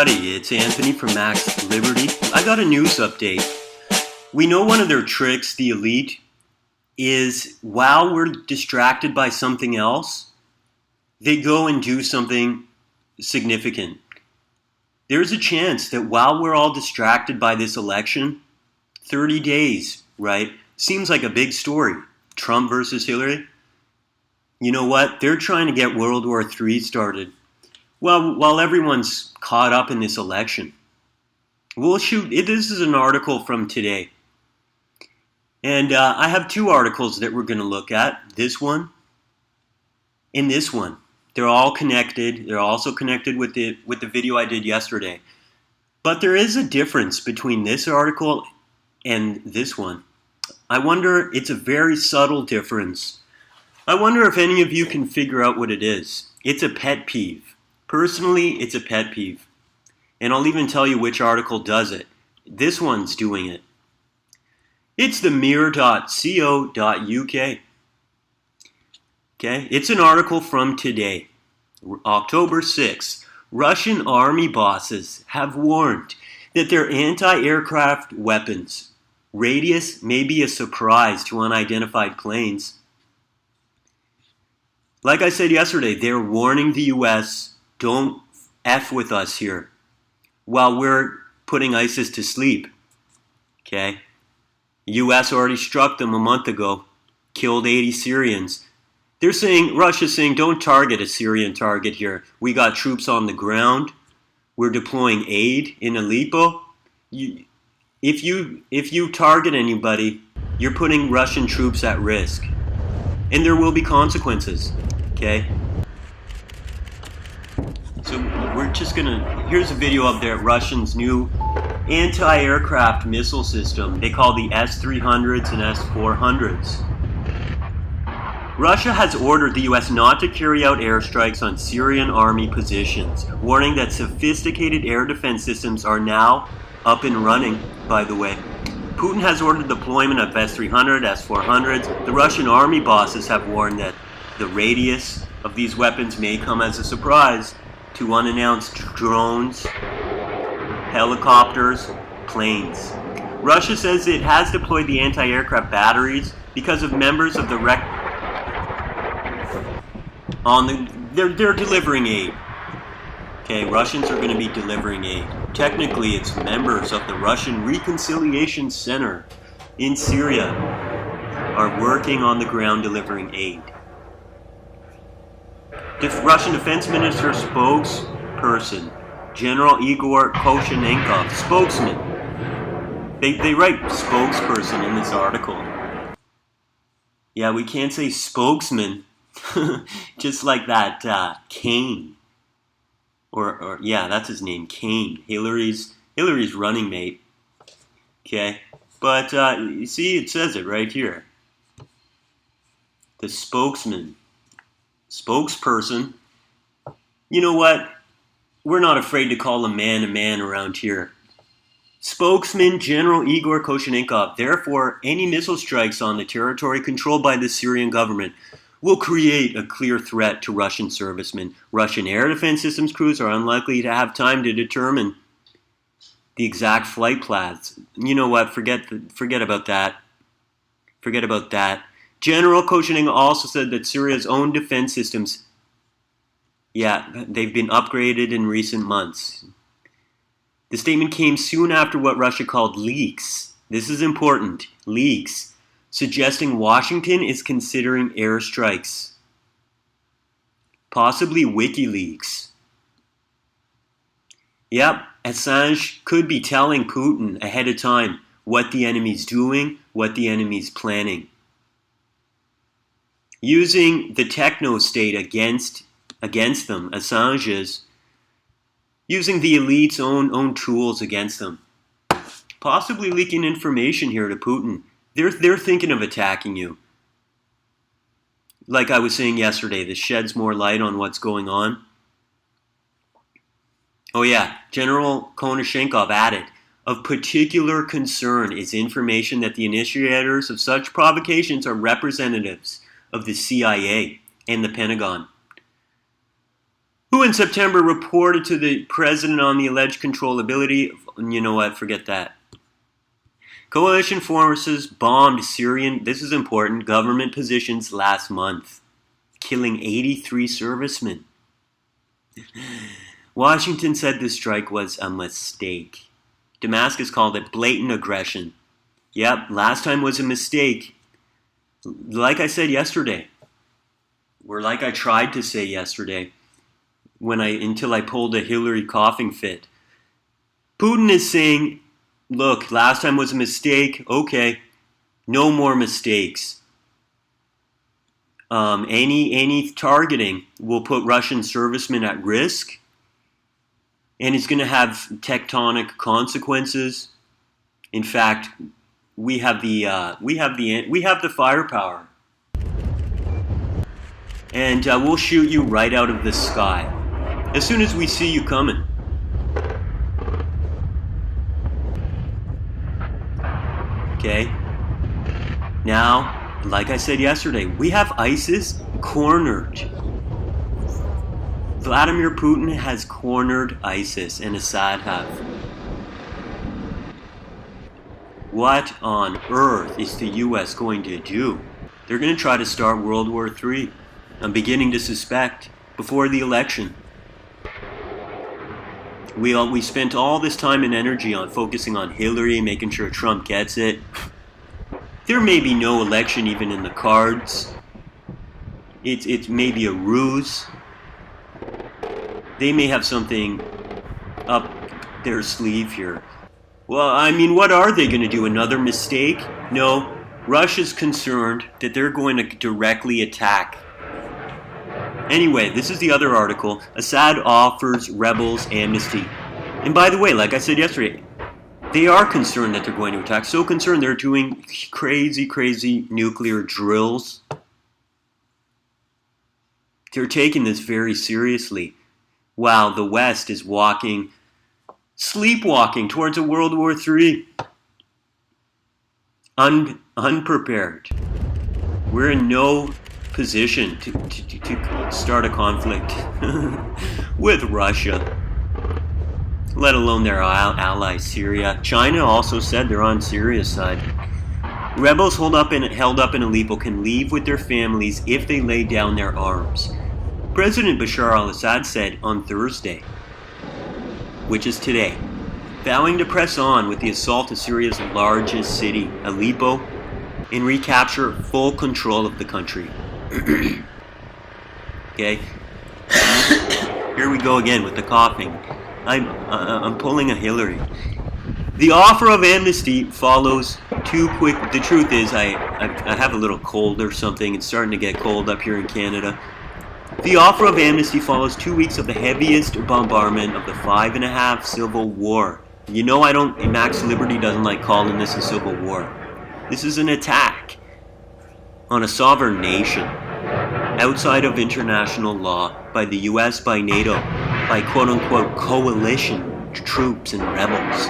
Buddy, it's Anthony from Max Liberty. I got a news update. We know one of their tricks, the elite, is while we're distracted by something else, they go and do something significant. There's a chance that while we're all distracted by this election, 30 days, right? Seems like a big story. Trump versus Hillary. You know what? They're trying to get World War III started. Well, while everyone's caught up in this election. This is an article from today. And I have two articles that we're going to look at. This one and this one. They're all connected. They're also connected with the video I did yesterday. But there is a difference between this article and this one. I wonder, it's a very subtle difference. I wonder if any of you can figure out what it is. It's a pet peeve. Personally, it's a pet peeve. And I'll even tell you which article does it. This one's doing it. It's the mirror.co.uk. Okay, it's an article from today, October 6th. Russian army bosses have warned that their anti-aircraft weapons radius may be a surprise to unidentified planes. Like I said yesterday, they're warning the US, don't F with us here while we're putting ISIS to sleep. Okay? US already struck them a month ago, killed 80 Syrians. They're saying, Russia's saying, don't target a Syrian target here. We got troops on the ground. We're deploying aid in Aleppo. If you target anybody, you're putting Russian troops at risk. And there will be consequences. Okay? So we're just gonna, here's a video of their Russians' new anti-aircraft missile system. They call the S-300s and S-400s. Russia has ordered the US not to carry out airstrikes on Syrian army positions, warning that sophisticated air defense systems are now up and running, by the way. Putin has ordered deployment of S-300, S-400s. The Russian army bosses have warned that the radius of these weapons may come as a surprise to unannounced drones, helicopters, planes. Russia says it has deployed the anti-aircraft batteries because of members of the they're delivering aid. Okay, Russians are going to be delivering aid. Technically, it's members of the Russian Reconciliation Center in Syria are working on the ground delivering aid. The Russian Defense Minister spokesperson, General Igor Koshenenkov, spokesman. They write spokesperson in this article. Yeah, we can't say spokesman, just like that Kane. Or yeah, that's his name, Kane. Hillary's running mate. Okay, but you see, it says it right here. The spokesperson. You know what? We're not afraid to call a man around here. Spokesman General Igor Koshenenkov. Therefore, any missile strikes on the territory controlled by the Syrian government will create a clear threat to Russian servicemen. Russian air defense systems crews are unlikely to have time to determine the exact flight paths. You know what? Forget about that. Forget about that. General Koshenenkov also said that Syria's own defense systems, they've been upgraded in recent months. The statement came soon after what Russia called leaks. This is important. Leaks. Suggesting Washington is considering airstrikes. Possibly WikiLeaks. Yep, Assange could be telling Putin ahead of time what the enemy's doing, what the enemy's planning. Using the techno-state against them, Assange is using the elite's own tools against them. Possibly leaking information here to Putin. They're thinking of attacking you. Like I was saying yesterday, this sheds more light on what's going on. Oh yeah, General Koshenenkov added, of particular concern is information that the initiators of such provocations are representatives of the CIA and the Pentagon. Who who in September reported to the president on the alleged controllability of, you know what, forget that. Coalition forces bombed Syrian, this is important, government positions last month, killing 83 servicemen. Washington said the strike was a mistake. Damascus called it blatant aggression. Yep, last time was a mistake. Like I said yesterday, or like I tried to say yesterday, until I pulled a Hillary coughing fit. Putin is saying, look, last time was a mistake. Okay, no more mistakes. Any targeting will put Russian servicemen at risk, and it's going to have tectonic consequences. In fact, we have the firepower, and we'll shoot you right out of the sky as soon as we see you coming. Okay? Now, like I said yesterday, we have ISIS cornered. Vladimir Putin has cornered ISIS, and Assad have. What on earth is the US going to do? They're going to try to start World War III. I'm beginning to suspect, before the election. We spent all this time and energy on focusing on Hillary, making sure Trump gets it. There may be no election even in the cards. It may be a ruse. They may have something up their sleeve here. Well, I mean, what are they going to do? Another mistake? No. Russia's concerned that they're going to directly attack. Anyway, this is the other article. Assad offers rebels amnesty. And by the way, like I said yesterday, they are concerned that they're going to attack. So concerned they're doing crazy nuclear drills. They're taking this very seriously. While the West is sleepwalking towards a World War III. Unprepared. We're in no position to start a conflict with Russia, let alone their ally Syria. China also said they're on Syria's side. Rebels held up in Aleppo can leave with their families if they lay down their arms. President Bashar al-Assad said on Thursday, which is today, vowing to press on with the assault of Syria's largest city, Aleppo, and recapture full control of the country. Okay, here we go again with the coughing. I'm pulling a Hillary. The offer of amnesty follows too quick. The truth is, I have a little cold or something. It's starting to get cold up here in Canada. The offer of amnesty follows 2 weeks of the heaviest bombardment of the 5.5 Civil War. You know, Max Liberty doesn't like calling this a civil war. This is an attack on a sovereign nation outside of international law by the US, by NATO, by quote-unquote coalition troops and rebels,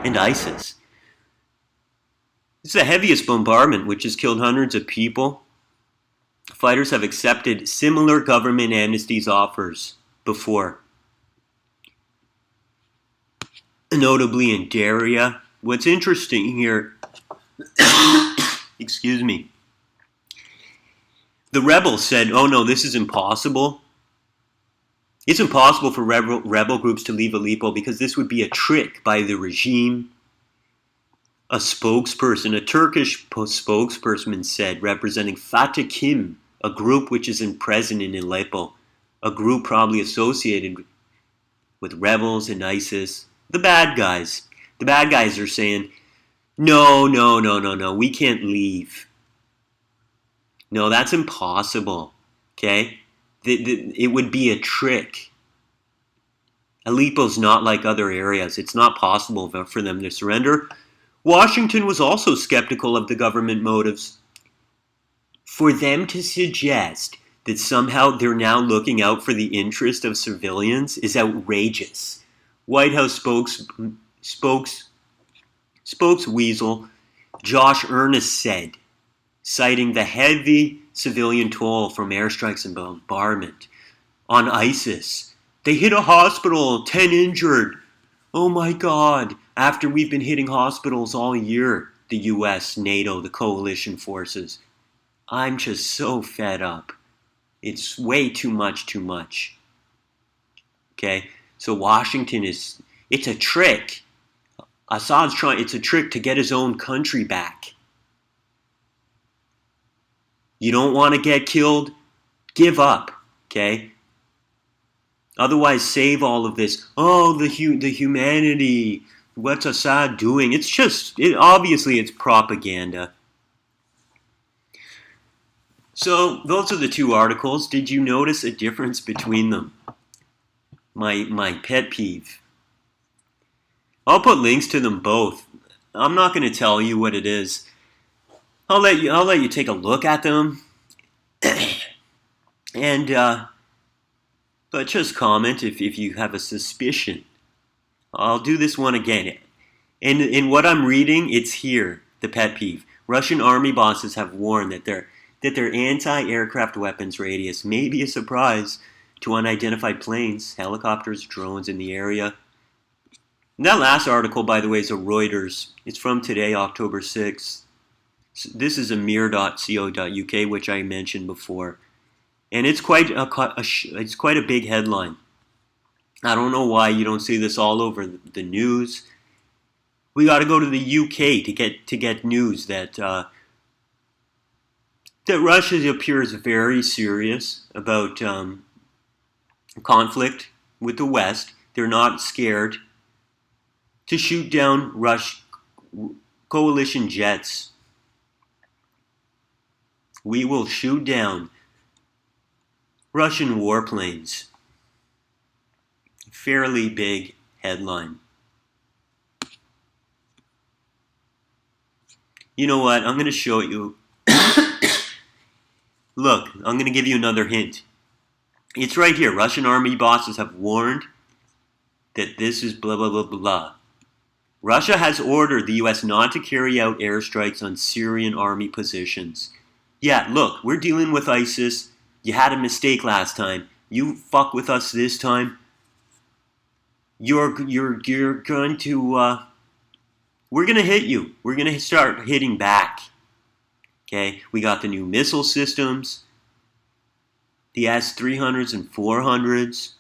and ISIS. It's the heaviest bombardment, which has killed hundreds of people. Fighters have accepted similar government amnesties offers before, notably in Syria. What's interesting here, excuse me, the rebels said, oh no, this is impossible. It's impossible for rebel groups to leave Aleppo because this would be a trick by the regime. A spokesperson, a Turkish spokesperson said, representing Fatah Kim, a group which is present in Aleppo, a group probably associated with rebels and ISIS. The bad guys. The bad guys are saying, no, we can't leave. No, that's impossible. Okay? It would be a trick. Aleppo's not like other areas. It's not possible for them to surrender. Washington was also skeptical of the government motives. For them to suggest that somehow they're now looking out for the interest of civilians is outrageous. White House spokesweasel Josh Earnest said, citing the heavy civilian toll from airstrikes and bombardment. on ISIS. They hit a hospital, 10 injured. Oh my God. After we've been hitting hospitals all year, the US, NATO, the coalition forces. I'm just so fed up. It's way too much, too much. Okay? So Washington it's a trick. It's a trick to get his own country back. You don't want to get killed? Give up, okay? Otherwise, save all of this. Oh, the humanity. What's Assad doing? Obviously it's propaganda. So those are the two articles. Did you notice a difference between them? My pet peeve. I'll put links to them both. I'm not going to tell you what it is. I'll let you take a look at them. And but just comment if you have a suspicion. I'll do this one again. In what I'm reading, it's here, the pet peeve. Russian army bosses have warned that their anti-aircraft weapons radius may be a surprise to unidentified planes, helicopters, drones in the area. And that last article, by the way, is a Reuters. It's from today, October 6th. This is a mir.co.uk, which I mentioned before. And it's quite a big headline. I don't know why you don't see this all over the news. We got to go to the UK to get news that Russia appears very serious about conflict with the West. They're not scared to shoot down coalition jets. We will shoot down Russian warplanes. Fairly big headline. You know what? I'm going to show you. Look, I'm going to give you another hint. It's right here. Russian army bosses have warned that this is blah, blah, blah, blah. Russia has ordered the US not to carry out airstrikes on Syrian army positions. Yeah, look, we're dealing with ISIS. You had a mistake last time. You fuck with us this time. You're going to we're going to hit you. We're going to start hitting back. Okay? We got the new missile systems. The S-300s and 400s.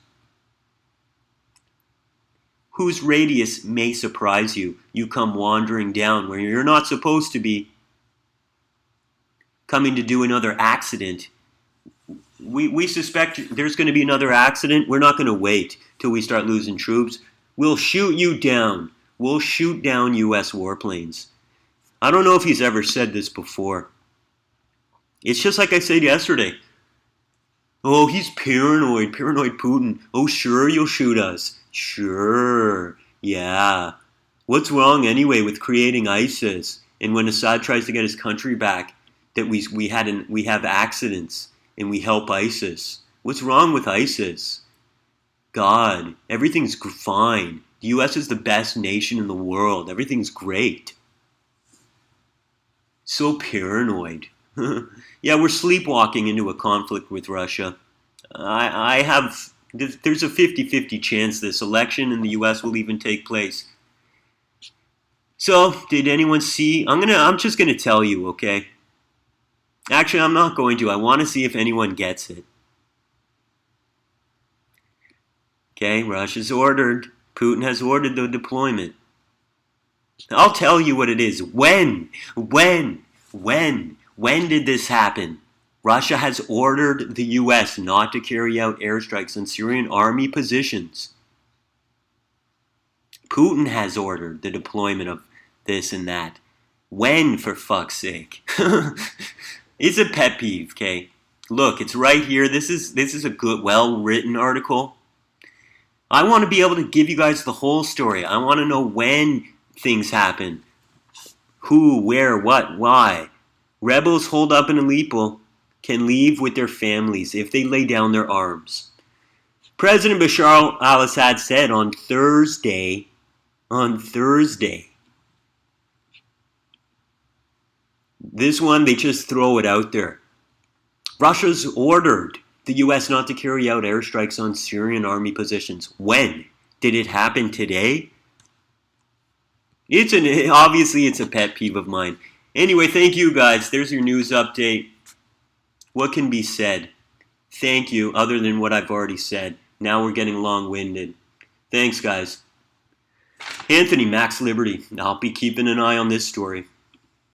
Whose radius may surprise you. You come wandering down where you're not supposed to be. Coming to do another accident. We suspect there's going to be another accident. We're not going to wait till we start losing troops. We'll shoot you down. We'll shoot down US warplanes. I don't know if he's ever said this before. It's just like I said yesterday. Oh, he's paranoid Putin. Oh, sure, you'll shoot us. Sure, yeah. What's wrong anyway with creating ISIS? And when Assad tries to get his country back, that we have accidents and we help ISIS. What's wrong with ISIS? God, everything's fine. The US is the best nation in the world. Everything's great. So paranoid. Yeah, we're sleepwalking into a conflict with Russia. There's a 50-50 chance this election in the US will even take place. So, did anyone see? I'm just gonna tell you, okay? Actually, I'm not going to. I want to see if anyone gets it. Okay, Russia's ordered. Putin has ordered the deployment. I'll tell you what it is. When did this happen? Russia has ordered the US not to carry out airstrikes on Syrian army positions. Putin has ordered the deployment of this and that. When, for fuck's sake? It's a pet peeve, okay? Look, it's right here. This is a good, well-written article. I want to be able to give you guys the whole story. I want to know when things happen. Who, where, what, why. Rebels holed up in Aleppo can leave with their families if they lay down their arms. President Bashar al-Assad said on Thursday, this one, they just throw it out there. Russia's ordered the U.S. not to carry out airstrikes on Syrian army positions. When? Did it happen today? Obviously it's a pet peeve of mine. Anyway, thank you guys. There's your news update. What can be said? Thank you, other than what I've already said. Now we're getting long-winded. Thanks, guys. Anthony, Max Liberty. I'll be keeping an eye on this story.